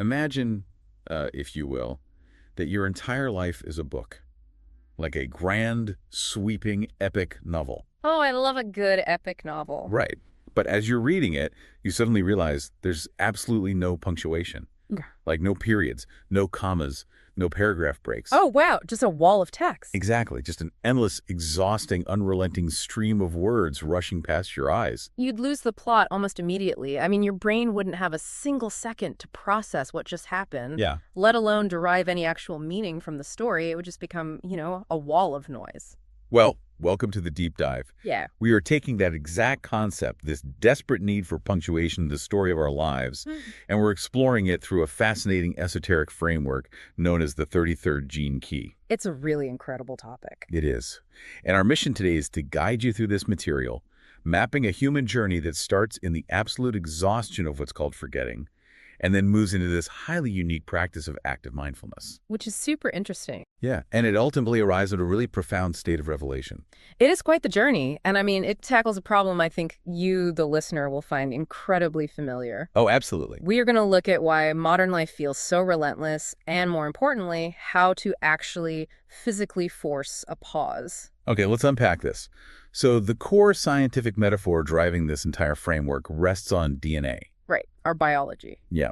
Imagine, if you will, that your entire life is a book, like a grand, sweeping, epic novel. Oh, I love a good epic novel. Right. But as you're reading it, you suddenly realize there's absolutely no punctuation, Yeah. like no periods, no commas, no paragraph breaks. Oh, wow, just a wall of text. Exactly. Just an endless, exhausting, unrelenting stream of words rushing past your eyes. You'd lose the plot almost immediately. I mean, your brain wouldn't have a single second to process what just happened, Yeah. let alone derive any actual meaning from the story. It would just become, a wall of noise. Well, welcome to the deep dive. Yeah. We are taking that exact concept, this desperate need for punctuation in the story of our lives, and we're exploring it through a fascinating esoteric framework known as the 33rd gene key. It's a really incredible topic. It is. And our mission today is to guide you through this material, mapping a human journey that starts in the absolute exhaustion of what's called forgetting, and then moves into this highly unique practice of active mindfulness. Which is super interesting. Yeah, and it ultimately arrives at a really profound state of revelation. It is quite the journey. And I mean, it tackles a problem I think you, the listener, will find incredibly familiar. Oh, absolutely. We are going to look at why modern life feels so relentless and, more importantly, how to actually physically force a pause. Okay, let's unpack this. So the core scientific metaphor driving this entire framework rests on DNA. Right, our biology. Yeah.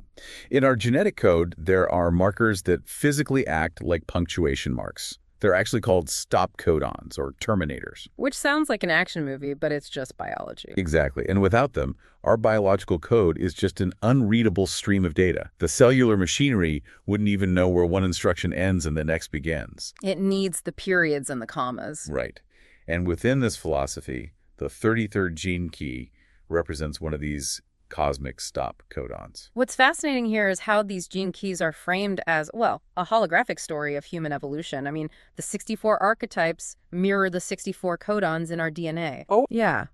In our genetic code, there are markers that physically act like punctuation marks. They're actually called stop codons or terminators. Which sounds like an action movie, but it's just biology. Exactly. And without them, our biological code is just an unreadable stream of data. The cellular machinery wouldn't even know where one instruction ends and the next begins. It needs the periods and the commas. Right. And within this philosophy, the 33rd gene key represents one of these cosmic stop codons. What's fascinating here is how these gene keys are framed as, well, a holographic story of human evolution. I mean, the 64 archetypes mirror the 64 codons in our DNA. Oh. Yeah.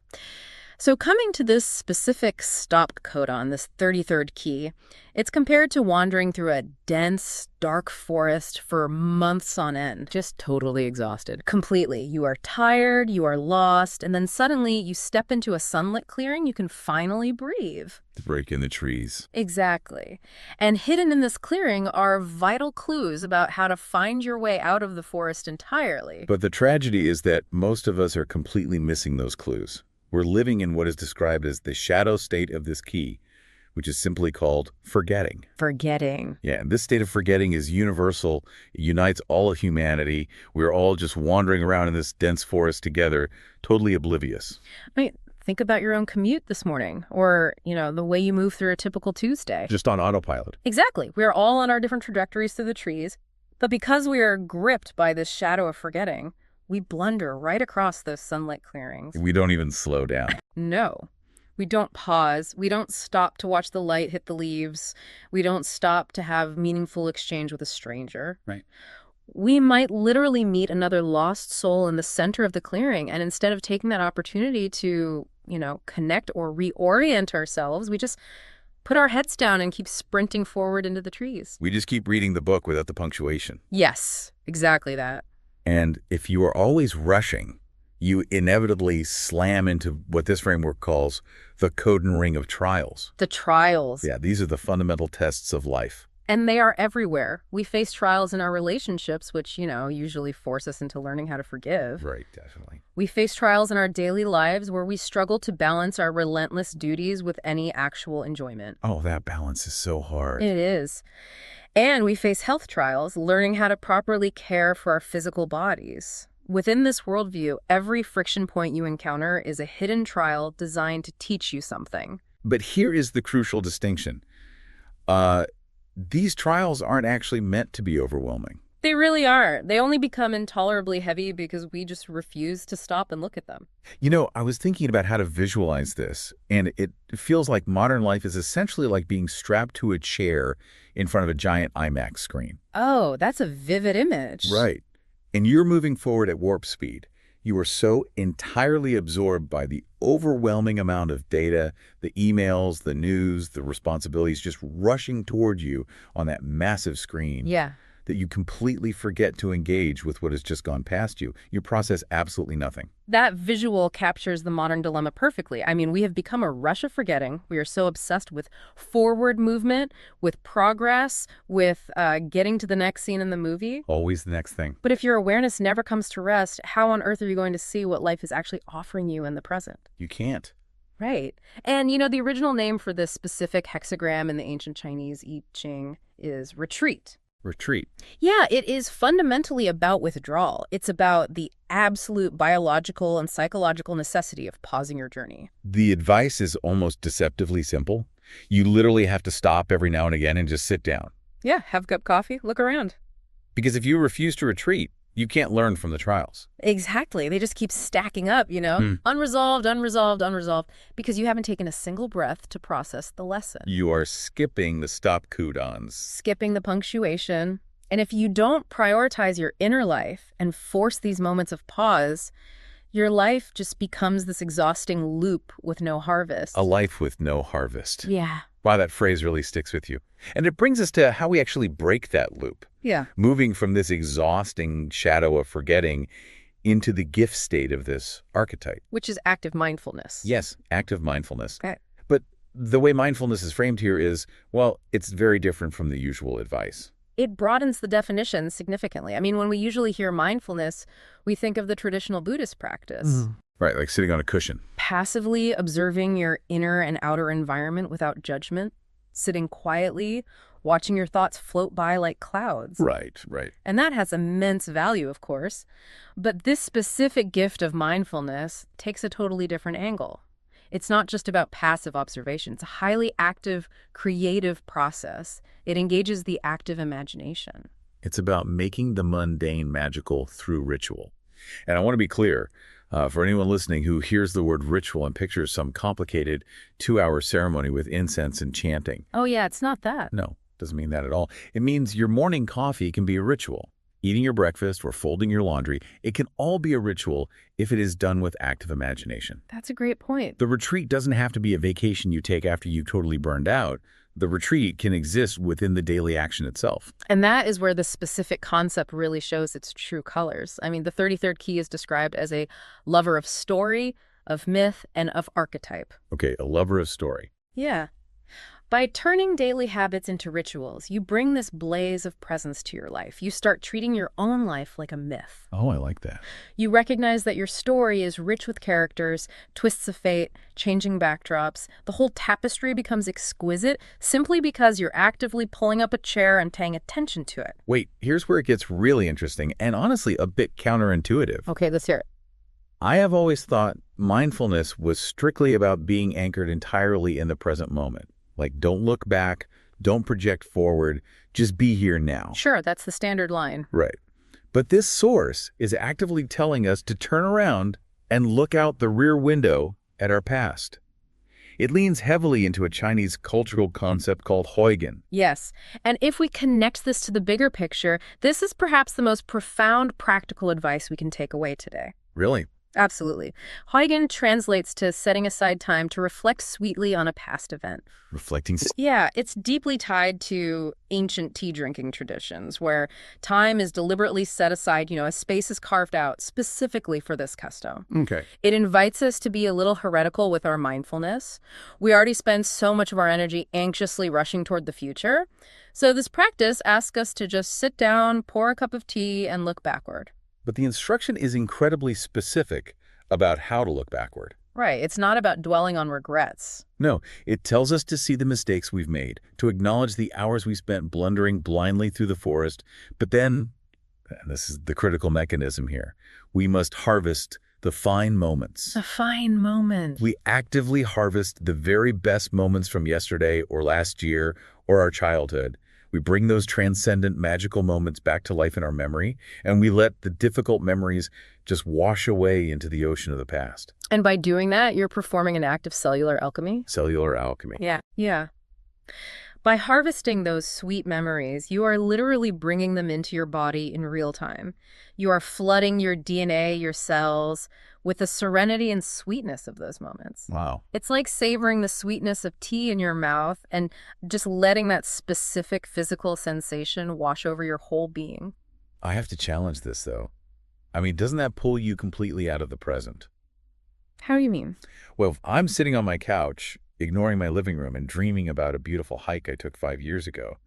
So coming to this specific stop codon, this 33rd key, it's compared to wandering through a dense, dark forest for months on end. Just totally exhausted. Completely. You are tired, you are lost, and then suddenly you step into a sunlit clearing, you can finally breathe. The break in the trees. Exactly. And hidden in this clearing are vital clues about how to find your way out of the forest entirely. But the tragedy is that most of us are completely missing those clues. We're living in what is described as the shadow state of this key, which is simply called forgetting. Forgetting. Yeah, and this state of forgetting is universal. It unites all of humanity. We're all just wandering around in this dense forest together, totally oblivious. I mean, think about your own commute this morning, or, the way you move through a typical Tuesday. Just on autopilot. Exactly. We are all on our different trajectories through the trees, but because we are gripped by this shadow of forgetting, we blunder right across those sunlit clearings. We don't even slow down. No. We don't pause. We don't stop to watch the light hit the leaves. We don't stop to have meaningful exchange with a stranger. Right. We might literally meet another lost soul in the center of the clearing, and instead of taking that opportunity to, connect or reorient ourselves, we just put our heads down and keep sprinting forward into the trees. We just keep reading the book without the punctuation. Yes, exactly that. And if you are always rushing, you inevitably slam into what this framework calls the codon ring of trials. The trials. Yeah, these are the fundamental tests of life. And they are everywhere. We face trials in our relationships, which, usually force us into learning how to forgive. Right, definitely. We face trials in our daily lives where we struggle to balance our relentless duties with any actual enjoyment. Oh, that balance is so hard. It is. And we face health trials, learning how to properly care for our physical bodies. Within this worldview, every friction point you encounter is a hidden trial designed to teach you something. But here is the crucial distinction. These trials aren't actually meant to be overwhelming. They really are. They only become intolerably heavy because we just refuse to stop and look at them. I was thinking about how to visualize this, and it feels like modern life is essentially like being strapped to a chair in front of a giant IMAX screen. Oh, that's a vivid image. Right. And you're moving forward at warp speed. You are so entirely absorbed by the overwhelming amount of data, the emails, the news, the responsibilities just rushing toward you on that massive screen. Yeah. that you completely forget to engage with what has just gone past you. You process absolutely nothing. That visual captures the modern dilemma perfectly. I mean, we have become a rush of forgetting. We are so obsessed with forward movement, with progress, with getting to the next scene in the movie. Always the next thing. But if your awareness never comes to rest, how on earth are you going to see what life is actually offering you in the present? You can't. Right. And, the original name for this specific hexagram in the ancient Chinese I Ching is retreat. Retreat. Yeah, it is fundamentally about withdrawal. It's about the absolute biological and psychological necessity of pausing your journey. The advice is almost deceptively simple. You literally have to stop every now and again and just sit down. Yeah, have a cup of coffee, look around. Because if you refuse to retreat, you can't learn from the trials. Exactly. They just keep stacking up, Unresolved, unresolved, unresolved, because you haven't taken a single breath to process the lesson. You are skipping the stop codons. Skipping the punctuation. And if you don't prioritize your inner life and force these moments of pause, your life just becomes this exhausting loop with no harvest. A life with no harvest. Yeah. Wow, that phrase really sticks with you. And it brings us to how we actually break that loop. Yeah. Moving from this exhausting shadow of forgetting into the gift state of this archetype. Which is active mindfulness. Yes, active mindfulness. Okay. But the way mindfulness is framed here is, well, it's very different from the usual advice. It broadens the definition significantly. I mean, when we usually hear mindfulness, we think of the traditional Buddhist practice. Right, like sitting on a cushion. Passively observing your inner and outer environment without judgment, sitting quietly, watching your thoughts float by like clouds. Right. And that has immense value, of course. But this specific gift of mindfulness takes a totally different angle. It's not just about passive observation. It's a highly active, creative process. It engages the active imagination. It's about making the mundane magical through ritual. And I want to be clear, for anyone listening who hears the word ritual and pictures some complicated 2-hour ceremony with incense and chanting. Oh yeah, it's not that. No, doesn't mean that at all. It means your morning coffee can be a ritual. Eating your breakfast or folding your laundry, it can all be a ritual if it is done with active imagination. That's a great point. The retreat doesn't have to be a vacation you take after you've totally burned out. The retreat can exist within the daily action itself. And that is where the specific concept really shows its true colors. I mean, the 33rd key is described as a lover of story, of myth, and of archetype. Okay, a lover of story. Yeah. By turning daily habits into rituals, you bring this blaze of presence to your life. You start treating your own life like a myth. Oh, I like that. You recognize that your story is rich with characters, twists of fate, changing backdrops. The whole tapestry becomes exquisite simply because you're actively pulling up a chair and paying attention to it. Wait, here's where it gets really interesting and honestly a bit counterintuitive. Okay, let's hear it. I have always thought mindfulness was strictly about being anchored entirely in the present moment. Like, don't look back, don't project forward, just be here now. Sure, that's the standard line. Right. But this source is actively telling us to turn around and look out the rear window at our past. It leans heavily into a Chinese cultural concept called Huigen. Yes, and if we connect this to the bigger picture, this is perhaps the most profound practical advice we can take away today. Really? Absolutely. Huigen translates to setting aside time to reflect sweetly on a past event. Reflecting. Yeah, it's deeply tied to ancient tea-drinking traditions where time is deliberately set aside, a space is carved out specifically for this custom. Okay. It invites us to be a little heretical with our mindfulness. We already spend so much of our energy anxiously rushing toward the future. So this practice asks us to just sit down, pour a cup of tea, and look backward. But the instruction is incredibly specific about how to look backward. Right. It's not about dwelling on regrets. No, it tells us to see the mistakes we've made, to acknowledge the hours we spent blundering blindly through the forest. But then, and this is the critical mechanism here, we must harvest the fine moments. A fine moment. We actively harvest the very best moments from yesterday or last year or our childhood. We bring those transcendent, magical moments back to life in our memory, and we let the difficult memories just wash away into the ocean of the past. And by doing that, you're performing an act of cellular alchemy? Cellular alchemy. Yeah. By harvesting those sweet memories, you are literally bringing them into your body in real time. You are flooding your DNA, your cells, with the serenity and sweetness of those moments. Wow. It's like savoring the sweetness of tea in your mouth and just letting that specific physical sensation wash over your whole being. I have to challenge this, though. I mean, doesn't that pull you completely out of the present? How do you mean? Well, if I'm sitting on my couch, ignoring my living room and dreaming about a beautiful hike I took 5 years ago,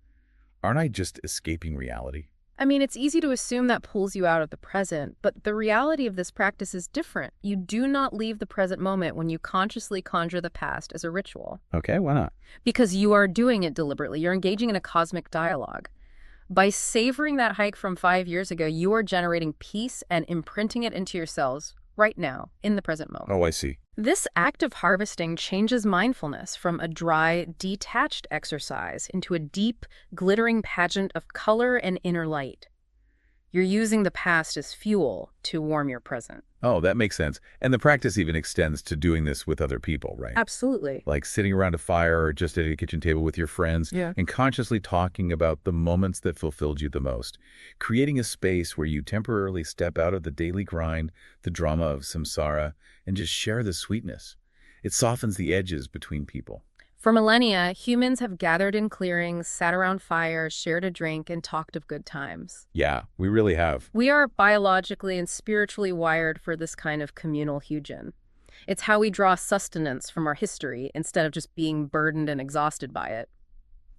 aren't I just escaping reality? I mean, it's easy to assume that pulls you out of the present, but the reality of this practice is different. You do not leave the present moment when you consciously conjure the past as a ritual. Okay, why not? Because you are doing it deliberately. You're engaging in a cosmic dialogue. By savoring that hike from 5 years ago, you are generating peace and imprinting it into your cells right now, in the present moment. Oh, I see. This act of harvesting changes mindfulness from a dry, detached exercise into a deep, glittering pageant of color and inner light. You're using the past as fuel to warm your present. Oh, that makes sense. And the practice even extends to doing this with other people, right? Absolutely. Like sitting around a fire or just at a kitchen table with your friends and consciously talking about the moments that fulfilled you the most. Creating a space where you temporarily step out of the daily grind, the drama of samsara, and just share the sweetness. It softens the edges between people. For millennia, humans have gathered in clearings, sat around fires, shared a drink, and talked of good times. Yeah, we really have. We are biologically and spiritually wired for this kind of communal hugin. It's how we draw sustenance from our history instead of just being burdened and exhausted by it.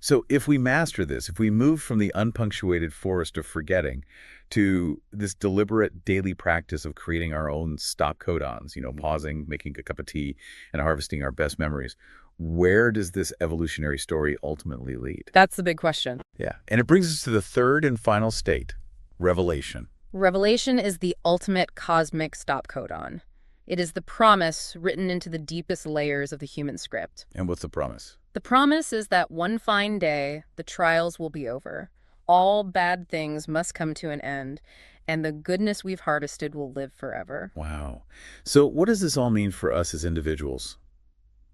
So if we master this, if we move from the unpunctuated forest of forgetting to this deliberate daily practice of creating our own stop codons, pausing, making a cup of tea, and harvesting our best memories, where does this evolutionary story ultimately lead? That's the big question. Yeah, and it brings us to the third and final state, revelation. Revelation is the ultimate cosmic stop codon. It is the promise written into the deepest layers of the human script. And what's the promise? The promise is that one fine day, the trials will be over. All bad things must come to an end, and the goodness we've harvested will live forever. Wow. So what does this all mean for us as individuals?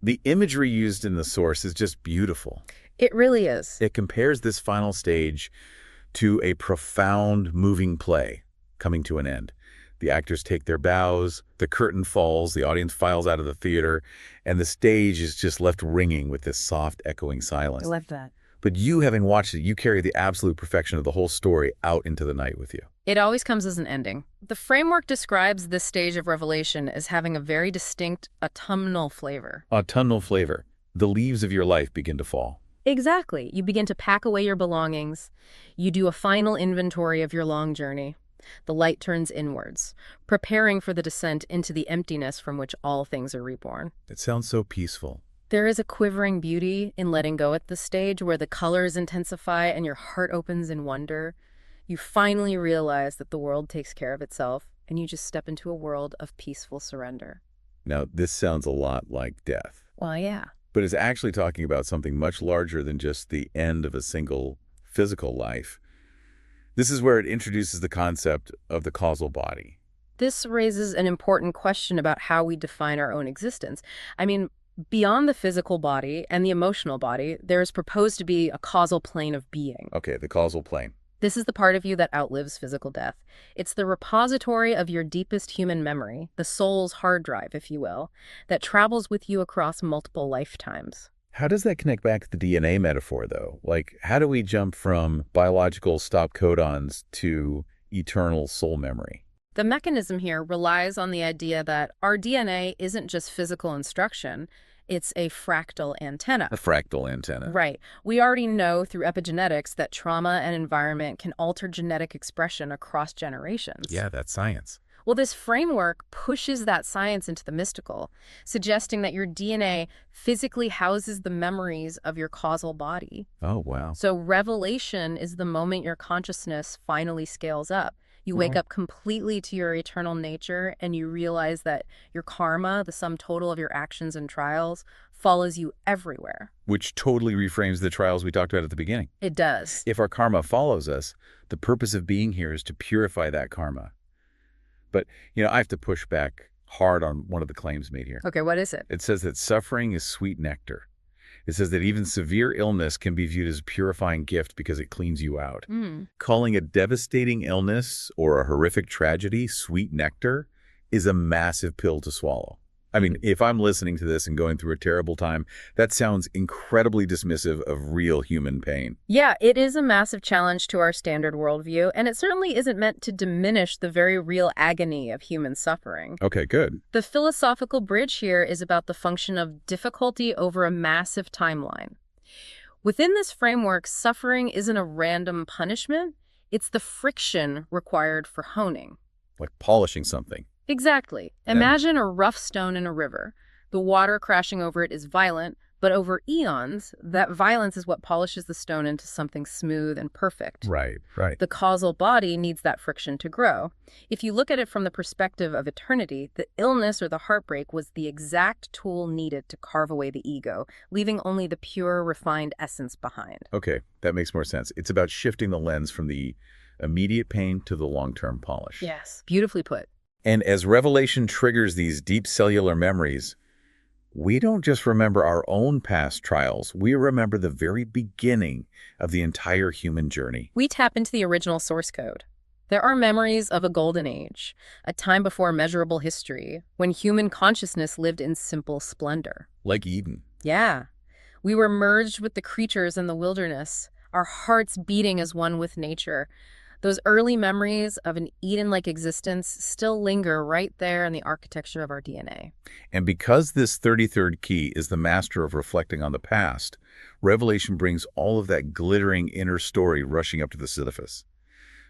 The imagery used in the source is just beautiful. It really is. It compares this final stage to a profound, moving play coming to an end. The actors take their bows, the curtain falls, the audience files out of the theater, and the stage is just left ringing with this soft, echoing silence. I love that. But you, having watched it, you carry the absolute perfection of the whole story out into the night with you. It always comes as an ending. The framework describes this stage of revelation as having a very distinct autumnal flavor. Autumnal flavor. The leaves of your life begin to fall. Exactly. You begin to pack away your belongings. You do a final inventory of your long journey. The light turns inwards, preparing for the descent into the emptiness from which all things are reborn. It sounds so peaceful. There is a quivering beauty in letting go at this stage where the colors intensify and your heart opens in wonder. You finally realize that the world takes care of itself, and you just step into a world of peaceful surrender. Now, this sounds a lot like death. Well, yeah. But it's actually talking about something much larger than just the end of a single physical life. This is where it introduces the concept of the causal body. This raises an important question about how we define our own existence. I mean, beyond the physical body and the emotional body, there is proposed to be a causal plane of being. Okay, the causal plane. This is the part of you that outlives physical death. It's the repository of your deepest human memory, the soul's hard drive, if you will, that travels with you across multiple lifetimes. How does that connect back to the DNA metaphor, though? Like, how do we jump from biological stop codons to eternal soul memory? The mechanism here relies on the idea that our DNA isn't just physical instruction, it's a fractal antenna. A fractal antenna. Right. We already know through epigenetics that trauma and environment can alter genetic expression across generations. Yeah, that's science. Well, this framework pushes that science into the mystical, suggesting that your DNA physically houses the memories of your causal body. Oh, wow. So revelation is the moment your consciousness finally scales up. You wake up completely to your eternal nature, and you realize that your karma, the sum total of your actions and trials, follows you everywhere. Which totally reframes the trials we talked about at the beginning. It does. If our karma follows us, the purpose of being here is to purify that karma. But, I have to push back hard on one of the claims made here. Okay, what is it? It says that suffering is sweet nectar. It says that even severe illness can be viewed as a purifying gift because it cleans you out. Mm. Calling a devastating illness or a horrific tragedy sweet nectar is a massive pill to swallow. I mean, if I'm listening to this and going through a terrible time, that sounds incredibly dismissive of real human pain. Yeah, it is a massive challenge to our standard worldview, and it certainly isn't meant to diminish the very real agony of human suffering. Okay, good. The philosophical bridge here is about the function of difficulty over a massive timeline. Within this framework, suffering isn't a random punishment, it's the friction required for honing. Like polishing something. Exactly. And- Imagine a rough stone in a river. The water crashing over it is violent, but over eons, that violence is what polishes the stone into something smooth and perfect. Right. The causal body needs that friction to grow. If you look at it from the perspective of eternity, the illness or the heartbreak was the exact tool needed to carve away the ego, leaving only the pure, refined essence behind. Okay, that makes more sense. It's about shifting the lens from the immediate pain to the long-term polish. Yes, beautifully put. And as revelation triggers these deep cellular memories, we don't just remember our own past trials, we remember the very beginning of the entire human journey. We tap into the original source code. There are memories of a golden age, a time before measurable history, when human consciousness lived in simple splendor. Like Eden. Yeah. We were merged with the creatures in the wilderness, our hearts beating as one with nature. Those early memories of an Eden-like existence still linger right there in the architecture of our DNA. And because this 33rd key is the master of reflecting on the past, Revelation brings all of that glittering inner story rushing up to the surface.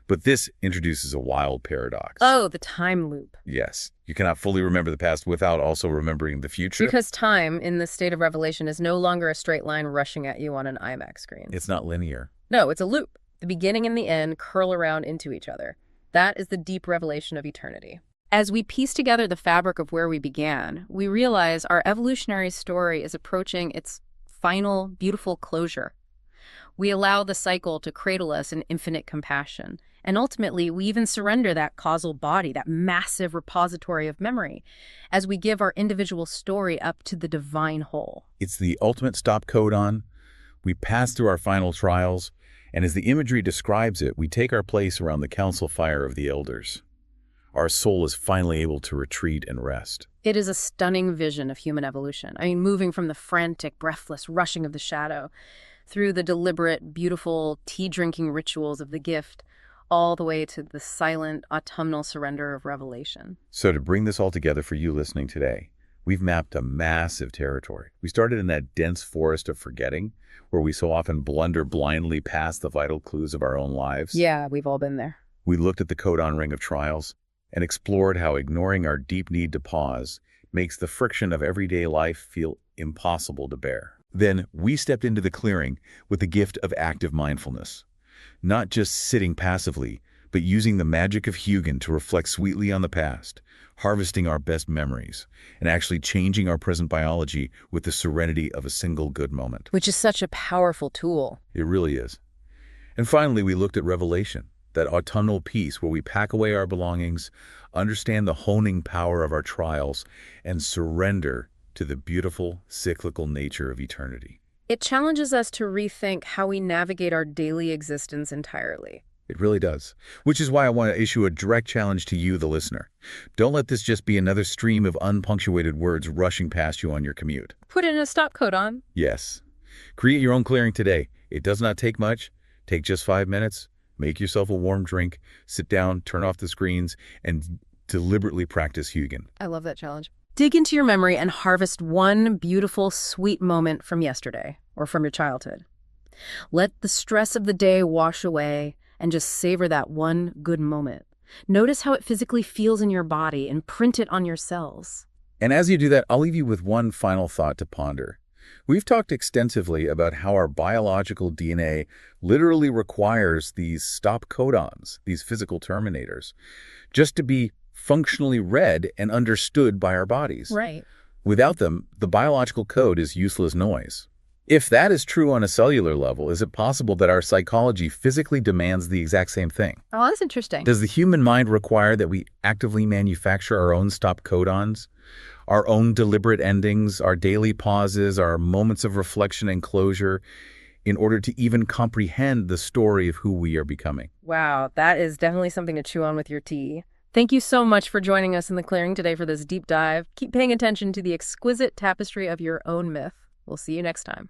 But this introduces a wild paradox. Oh, the time loop. Yes, you cannot fully remember the past without also remembering the future. Because time, in the state of Revelation, is no longer a straight line rushing at you on an IMAX screen. It's not linear. No, it's a loop. The beginning and the end curl around into each other. That is the deep revelation of eternity. As we piece together the fabric of where we began, we realize our evolutionary story is approaching its final, beautiful closure. We allow the cycle to cradle us in infinite compassion. And ultimately, we even surrender that causal body, that massive repository of memory, as we give our individual story up to the divine whole. It's the ultimate stop codon. We pass through our final trials, and as the imagery describes it, we take our place around the council fire of the elders. Our soul is finally able to retreat and rest. It is a stunning vision of human evolution. I mean, moving from the frantic, breathless rushing of the shadow through the deliberate, beautiful, tea-drinking rituals of the gift, all the way to the silent, autumnal surrender of revelation. So to bring this all together for you listening today, we've mapped a massive territory. We started in that dense forest of forgetting, where we so often blunder blindly past the vital clues of our own lives. Yeah, we've all been there. We looked at the codon ring of trials and explored how ignoring our deep need to pause makes the friction of everyday life feel impossible to bear. Then we stepped into the clearing with the gift of active mindfulness. Not just sitting passively, but using the magic of Hugin to reflect sweetly on the past, harvesting our best memories, and actually changing our present biology with the serenity of a single good moment. Which is such a powerful tool. It really is. And finally, we looked at Revelation, that autumnal peace where we pack away our belongings, understand the honing power of our trials, and surrender to the beautiful, cyclical nature of eternity. It challenges us to rethink how we navigate our daily existence entirely. It really does. Which is why I want to issue a direct challenge to you, the listener. Don't let this just be another stream of unpunctuated words rushing past you on your commute. Put in a stop codon. Yes. Create your own clearing today. It does not take much. Take just 5 minutes. Make yourself a warm drink. Sit down, turn off the screens, and deliberately practice Hugin. I love that challenge. Dig into your memory and harvest one beautiful, sweet moment from yesterday or from your childhood. Let the stress of the day wash away and just savor that one good moment. Notice how it physically feels in your body and print it on your cells. And as you do that, I'll leave you with one final thought to ponder. We've talked extensively about how our biological DNA literally requires these stop codons, these physical terminators, just to be functionally read and understood by our bodies. Right. Without them, the biological code is useless noise. If that is true on a cellular level, is it possible that our psychology physically demands the exact same thing? Oh, that's interesting. Does the human mind require that we actively manufacture our own stop codons, our own deliberate endings, our daily pauses, our moments of reflection and closure, in order to even comprehend the story of who we are becoming? Wow, that is definitely something to chew on with your tea. Thank you so much for joining us in the clearing today for this deep dive. Keep paying attention to the exquisite tapestry of your own myth. We'll see you next time.